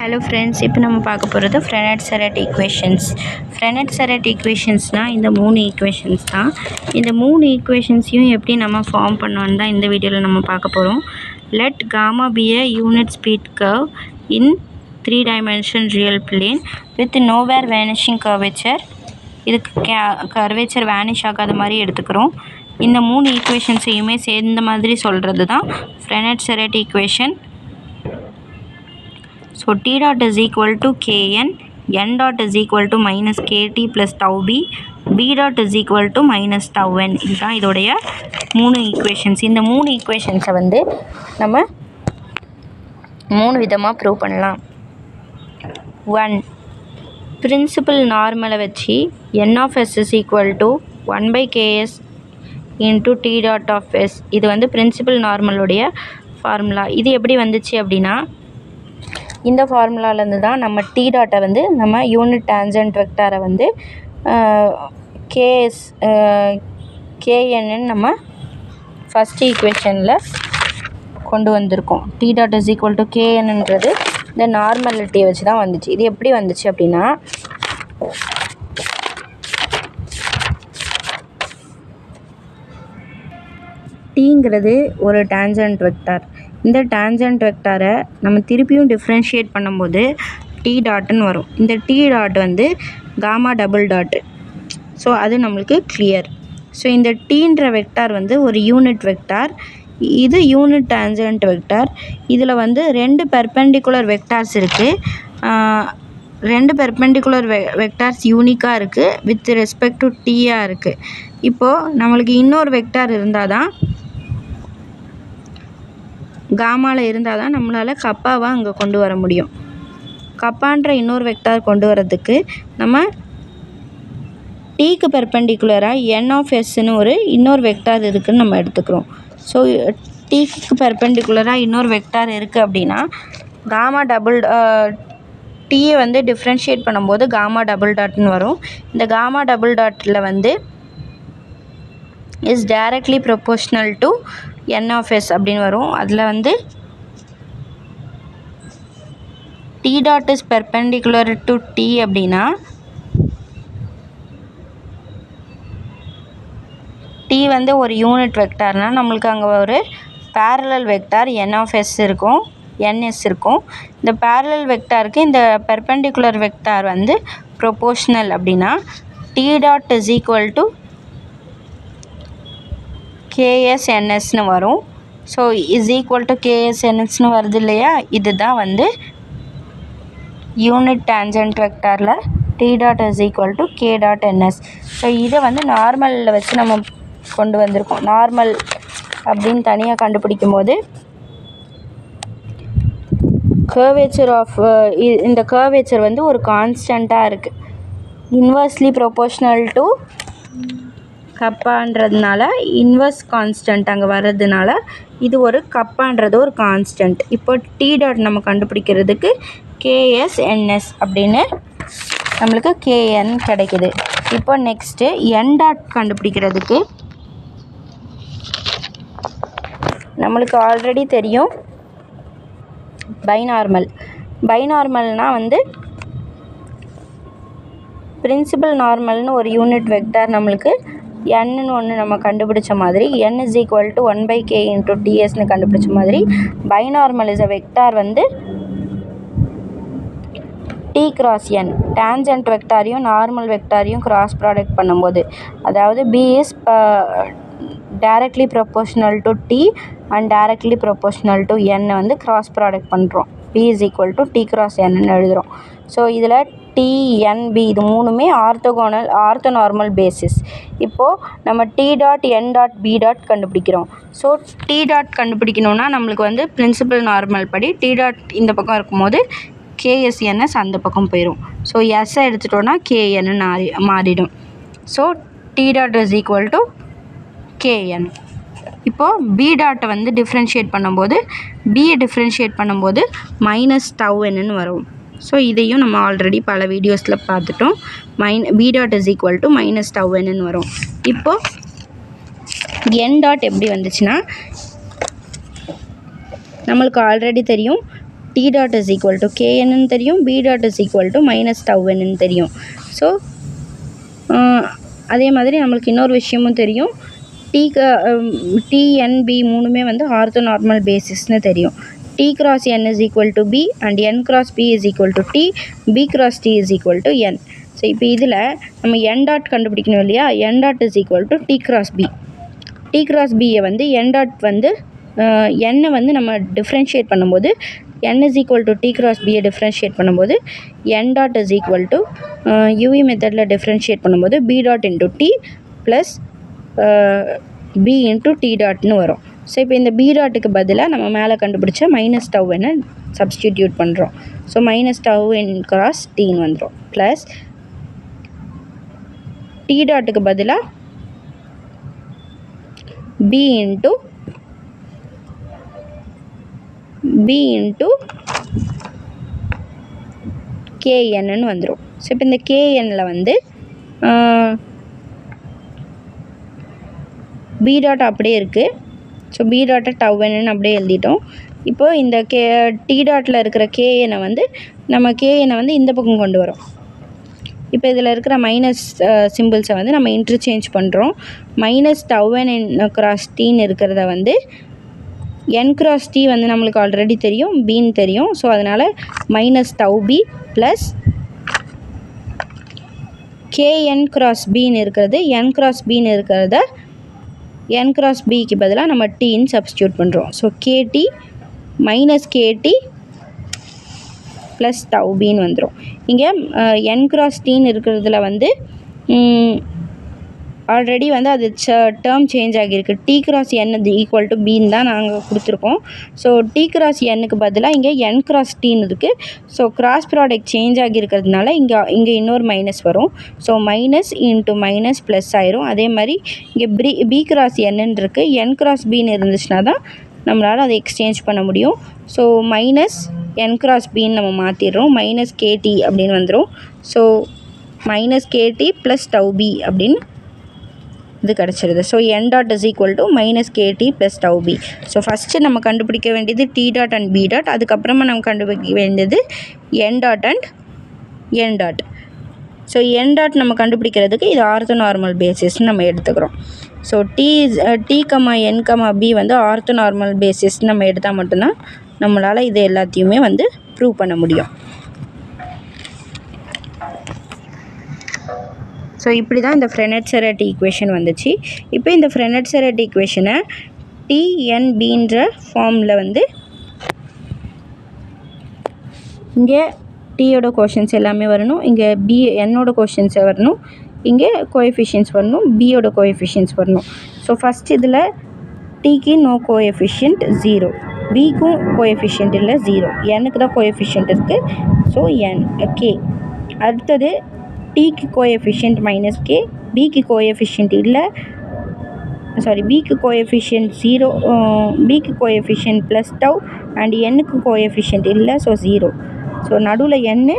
Hello friends, இப்போ நம்ம பார்க்க போகிறது Frenet-Serret equations. Frenet-Serret equationsனால் இந்த 3 equations தான். இந்த 3 equationsையும் எப்படி நம்ம ஃபார்ம் பண்ணோன்னு தான் இந்த வீடியோவில் நம்ம பார்க்க போகிறோம். Let gamma be a unit speed curve in 3-dimension real plane with nowhere vanishing curvature. இதுக்கு கர்வேச்சர் வேனிஷ் ஆகாத மாதிரி எடுத்துக்கிறோம். இந்த 3 ஈக்குவேஷன்ஸையுமே சேர்ந்த மாதிரி சொல்கிறது தான் Frenet-Serret equation. So T dot is equal to Kn, N dot is equal to minus Kt plus tau b, B dot is equal to minus tau n. இதுதான் இதோடைய 3 ஈக்குவேஷன்ஸ். இந்த 3 ஈக்குவேஷன்ஸை வந்து நம்ம 3 விதமாக ப்ரூவ் பண்ணலாம். 1. பிரின்சிபல் நார்மலை வச்சு n of s is equal to 1 by ks into T dot of s. இது வந்து பிரின்சிபல் நார்மலுடைய ஃபார்முலா. இது எப்படி வந்துச்சு அப்படின்னா, இந்த ஃபார்முலாலேருந்து தான் நம்ம டி டாட்டை வந்து நம்ம யூனிட் டான்ஜென்ட் வெக்டாரை வந்து கேஎன்னு நம்ம ஃபஸ்ட் ஈக்குவேஷனில் கொண்டு வந்திருக்கோம். T dot is equal to கேஎன்ன்றது இந்த நார்மலிட்டியை வச்சு தான் வந்துச்சு. இது எப்படி வந்துச்சு அப்படின்னா, டீங்கிறது ஒரு டான்ஜென்ட் வெக்டார். இந்த டான்ஜென்ட் வெக்டாரை நம்ம திருப்பியும் டிஃப்ரென்ஷியேட் பண்ணும்போது டி டாட்டுன்னு வரும். இந்த டி டாட் வந்து காமா டபுள் டாட்டு. ஸோ அது நம்மளுக்கு கிளியர். ஸோ இந்த டீன்ற வெக்டார் வந்து ஒரு யூனிட் வெக்டார். இது யூனிட் டான்ஜென்ட் வெக்டார். இதில் வந்து 2 பெர்பெண்டிகுலர் வெக்டார்ஸ் இருக்குது. 2 பெர்பெண்டிகுலர் வெக்டார்ஸ் யூனிக்காக இருக்குது, வித் ரெஸ்பெக்ட் டு டீயாக இருக்குது. இப்போது நம்மளுக்கு இன்னொரு வெக்டார் இருந்தால் தான், காமாவில் இருந்தால் தான் நம்மளால் கப்பாவை அங்கே கொண்டு வர முடியும். கப்பான்ற இன்னொரு வெக்டார் கொண்டு வரதுக்கு நம்ம டீக்கு பெர்பெண்டிகுலராக என் ஆஃப் எஸ்ன்னு ஒரு இன்னொரு வெக்டார் இருக்குதுன்னு நம்ம எடுத்துக்கிறோம். ஸோ டீக்கு பெர்பெண்டிகுலராக இன்னொரு வெக்டார் இருக்குது அப்படின்னா, காமா டபுள் டீயை வந்து டிஃப்ரென்ஷியேட் பண்ணும்போது காமா டபுள் டாட்னு வரும். இந்த காமா டபுள் டாட்டில் வந்து is directly proportional to N of S அப்படின்னு வரும். அதில் வந்து D dot is perpendicular to T அப்படின்னா, டி வந்து ஒரு யூனிட் வெக்டார்னால் நம்மளுக்கு அங்கே ஒரு parallel vector N of S இருக்கும், என்எஸ் இருக்கும். இந்த பேரலல் வெக்டாருக்கு இந்த பெர்பெண்டிகுலர் வெக்டார் வந்து ப்ரொபோஷ்னல் அப்படின்னா, T dot is equal to கேஎஸ்என்எஸ்னு வரும். ஸோ இஸ் ஈக்குவல் டு கேஎஸ்என்எஸ்னு வருது இல்லையா, இதுதான் வந்து யூனிட் டான்ஜென்ட் வெக்டாரில் T dot is equal to k dot n s. So இதை வந்து நார்மலில் வச்சு நம்ம கொண்டு வந்திருக்கோம். நார்மல் அப்படின்னு தனியாக கண்டுபிடிக்கும் போது கர்வேச்சர் ஆஃப் இந்த கர்வேச்சர் வந்து ஒரு கான்ஸ்டண்ட்டாக இருக்குது. இன்வெர்ஸ்லி ப்ரொபோஷ்னல் டு கப்பான்றதுனால இன்வெர்ஸ் கான்ஸ்டன்ட் அங்கே வர்றதுனால இது ஒரு கப்பான்றது ஒரு கான்ஸ்டன்ட். இப்போ டி டாட் நம்ம கண்டுபிடிக்கிறதுக்கு கேஎஸ்என்எஸ் அப்படின்னு நம்மளுக்கு கேஎன் கிடைக்குது. இப்போ நெக்ஸ்ட்டு என் டாட் கண்டுபிடிக்கிறதுக்கு நம்மளுக்கு ஆல்ரெடி தெரியும் பைனார்மல். பைனார்மல்னால் வந்து பிரின்சிபல் நார்மல்னு ஒரு யூனிட் வெக்டார் நம்மளுக்கு என்னு ஒன்று நம்ம கண்டுபிடிச்ச மாதிரி, N is equal to 1 by k into டிஎஸ்னு கண்டுபிடிச்ச மாதிரி, பைனார்மல் இஸ் அ வெக்டார் வந்து டி கிராஸ் என். டான்ஜென்ட் வெக்டாரையும் நார்மல் வெக்டாரையும் கிராஸ் ப்ராடக்ட் பண்ணும்போது, அதாவது B is directly proportional to T and directly proportional to N வந்து கிராஸ் ப்ராடக்ட் பண்ணுறோம். B is equal to T cross என்னு எழுதுகிறோம். ஸோ இதில் டிஎன்பி இது மூணுமே ஆர்த்தோநார்மல் பேசிஸ். இப்போது நம்ம t dot n dot b dot கண்டுபிடிக்கிறோம். ஸோ டி டாட் கண்டுபிடிக்கணுன்னா நம்மளுக்கு வந்து பிரின்சிபல் நார்மல் படி டி டாட் இந்த பக்கம் இருக்கும்போது கேஎஸ்என்எஸ் அந்த பக்கம் போயிடும். ஸோ எஸ்ஸை எடுத்துட்டோன்னா கேஎன்னு மாறிடும். So t dot is equal to k n. இப்போது பி டாட்டை வந்து டிஃப்ரென்ஷியேட் பண்ணும்போது, பியை டிஃப்ரென்ஷியேட் பண்ணும்போது மைனஸ் டவ் என்னன்னு வரும். ஸோ இதையும் நம்ம ஆல்ரெடி பல வீடியோஸில் பார்த்துட்டோம். B dot is equal to minus tau என்னன்னு வரும். இப்போது என் டாட் எப்படி வந்துச்சுன்னா, நம்மளுக்கு ஆல்ரெடி தெரியும் T dot is equal to கேஎன்னு தெரியும், B dot is equal to minus டவ்ன்னு தெரியும். ஸோ அதே மாதிரி நம்மளுக்கு இன்னொரு விஷயமும் தெரியும், டிஎன்பி மூணுமே வந்து ஆர்த்தோ நார்மல் பேசிஸ்னு தெரியும். T cross n is equal to B and n cross P is equal to T, B cross T is equal to n. So இப்போ இதில் நம்ம n டாட் கண்டுபிடிக்கணும் இல்லையா, n dot is equal to T cross B. T cross Bயை வந்து n dot வந்து n வந்து நம்ம differentiate பண்ணும்போது n is equal to T cross Bயை டிஃப்ரென்ஷியேட் பண்ணும்போது n dot is equal to UV மெத்தடில் டிஃப்ரென்ஷியேட் பண்ணும்போது B dot into T plus B into T டாட்னு வரும். ஸோ இப்போ இந்த பி டாட்டுக்கு பதிலாக நம்ம மேலே கண்டுபிடிச்ச மைனஸ் டவ்ன்னு சப்ஸ்டிடியூட் பண்ணுறோம். So minus tau n cross டீன்னு வந்துடும். ப்ளஸ் டி டாட்டுக்கு பதிலாக பி இன்ட்டு கேஎன்னு வந்துடும். ஸோ இப்போ இந்த கேஎன்னில் வந்து பி டாட் அப்படியே இருக்குது. ஸோ பி டாட்டை டவ்ன்னு அப்படியே எழுதிட்டோம். இப்போது இந்த டி டாட்டில் இருக்கிற கேஎனை வந்து நம்ம கேஎனை வந்து இந்த பக்கம் கொண்டு வரோம். இப்போ இதில் இருக்கிற மைனஸ் சிம்பிள்ஸை வந்து நம்ம இன்டர்சேஞ்ச் பண்ணுறோம். மைனஸ் டவ்ன் கிராஸ் டீன்னு இருக்கிறத வந்து n கிராஸ் டி வந்து நம்மளுக்கு ஆல்ரெடி தெரியும், பின்னு தெரியும். ஸோ அதனால் minus tau B plus KN cross பின்னு இருக்கிறது n கிராஸ் பின்னு இருக்கிறத n கிராஸ் பிக்கு பதிலாக நம்ம டீன்னு சப்ஸ்டியூட் பண்ணுறோம். ஸோ கேடி மைனஸ் கேடி ப்ளஸ் டவ் பின்னு வந்துடும். இங்கே n கிராஸ் டீன்னு இருக்கிறதுல வந்து ஆல்ரெடி வந்து அது டேர்ம் சேஞ்ச் ஆகியிருக்கு. T cross n equal to பின்னு தான் நாங்கள் கொடுத்துருக்கோம். ஸோ டி கிராஸ் என்னுக்கு பதிலாக இங்கே n கிராஸ் டீன்னு இருக்குது. ஸோ கிராஸ் ப்ராடக்ட் சேஞ்ச் ஆகியிருக்கிறதுனால இங்கே இன்னொரு மைனஸ் வரும். So minus into minus plus ஆயிரும். அதே மாதிரி இங்கே பி கிராஸ் என்னன்னு இருக்குது, n கிராஸ் பின்னு இருந்துச்சுன்னா தான் நம்மளால் அதை எக்ஸ்சேஞ்ச் பண்ண முடியும். ஸோ மைனஸ் n கிராஸ் பின்னு நம்ம மாற்றிடுறோம். மைனஸ் கேடி அப்படின்னு வந்துடும். So minus k t plus tau b அப்படின்னு இது கிடச்சிருது. So n dot is equal to minus k t plus tau b. So first நம்ம கண்டுபிடிக்க வேண்டியது t dot and b dot, அதுக்கப்புறமா நம்ம கண்டுபிடிக்க வேண்டியது n dot and n dot. So n dot நம்ம கண்டுபிடிக்கிறதுக்கு இது ஆர்த்தோ நார்மல் பேசிஸ்ன்னு நம்ம எடுத்துக்கிறோம். So t comma n comma B வந்து ஆர்த்தோ நார்மல் பேசிஸ்ன்னு நம்ம எடுத்தால் மட்டும்தான் நம்மளால் இது எல்லாத்தையுமே வந்து ப்ரூவ் பண்ண முடியும். ஸோ இப்படி தான் இந்த ஃப்ரெனெட்-செரட் ஈக்குவேஷன் வந்துச்சு. இப்போ இந்த ஃப்ரெனெட்-செரட் ஈக்குவேஷனை டிஎன்பின்ற ஃபார்மில் வந்து இங்கே டீயோட கோஷன்ஸ் எல்லாமே வரணும், இங்கே என்னோட கோஷன்ஸை வரணும், இங்கே கோஎஃபிஷியன்ஸ் வரணும், பியோட கோஎஃபிஷியன்ஸ் வரணும். ஸோ ஃபஸ்ட் இதில் டீக்கு நோ கோஎஃபிஷியன்ட் 0, பிக்கும் கோஎஃபிஷியன்ட் இல்லை 0, எனக்கு தான் கோஎஃபிஷியன்ட் இருக்குது. So K. அடுத்தது டிக்கு கோஎஃபிஷியன்ட் மைனஸ் கே, பிக்கு கோஎஃபிஷியன்ட் இல்லை, பிக்கு கோஎஃபிஷியன்ட் 0, பிக்கு கோஎஃபிஷியன்ட் ப்ளஸ் டவ் அண்ட் என்னுக்கு கோஎஃபிஷியன்ட் இல்லை. ஸோ 0. ஸோ நடுவில் என்னு,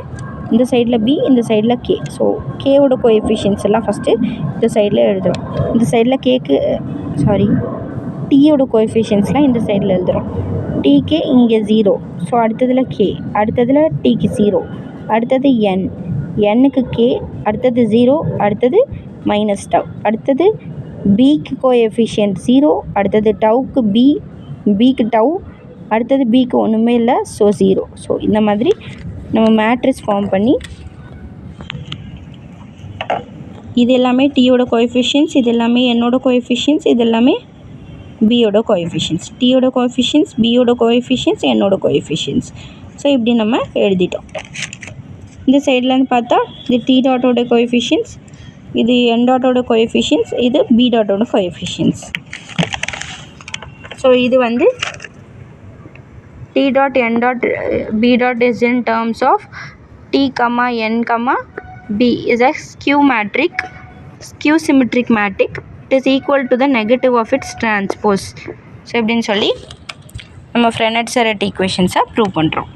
இந்த சைடில் பி, இந்த சைடில் கே. ஸோ கேவோட கோஎஃபிஷியன்ஸ் எல்லாம் ஃபஸ்ட்டு இந்த சைடில் எழுதுகிறோம். இந்த சைடில் டீயோட கோஎஃபிஷியன்ஸ்லாம் இந்த சைடில் எழுதுகிறோம். டிகே இங்கே 0. ஸோ அடுத்ததில் கே, அடுத்ததில் டிக்கு 0, அடுத்தது என்னுக்கு கே, அடுத்தது 0, அடுத்தது மைனஸ் டவ், அடுத்தது பிக்கு கோஎஃபிஷியன்ட் 0, அடுத்தது டவுக்கு பிக்கு டவ், அடுத்தது பிக்கு ஒன்றுமே இல்லை. ஸோ 0. ஸோ இந்த மாதிரி நம்ம மேட்ரிக்ஸ் ஃபார்ம் பண்ணி இது எல்லாமே டீயோட கோஎஃபிஷியன்ஸ், இது எல்லாமே என்னோட கோஎஃபிஷியன்ஸ், இது எல்லாமே பியோட கோஎஃபிஷியன்ஸ், டீயோட கோஎஃபிஷியன்ஸ், பியோட கோஎஃபிஷியன்ஸ், என்னோட கோஎஃபிஷியன்ஸ். ஸோ இப்படி நம்ம எழுதிட்டோம். இந்த சைட்லேருந்து பார்த்தா இது டி டாட்டோட கோஎஃபிஷியன்ஸ், இது n டாட்டோட கோஎஃபிஷியன்ஸ், இது பி டாட்டோட கோஎஃபிஷியன்ஸ். ஸோ இது வந்து D dot n dot b dot is in terms of t comma n comma b is a skew symmetric matrix. It is equal to the negative of its transpose. So எப்படின்னு சொல்லி நம்ம ஃப்ரெனெட்-செரட் ஈக்குவேஷன்ஸை prove பண்ணுறோம்.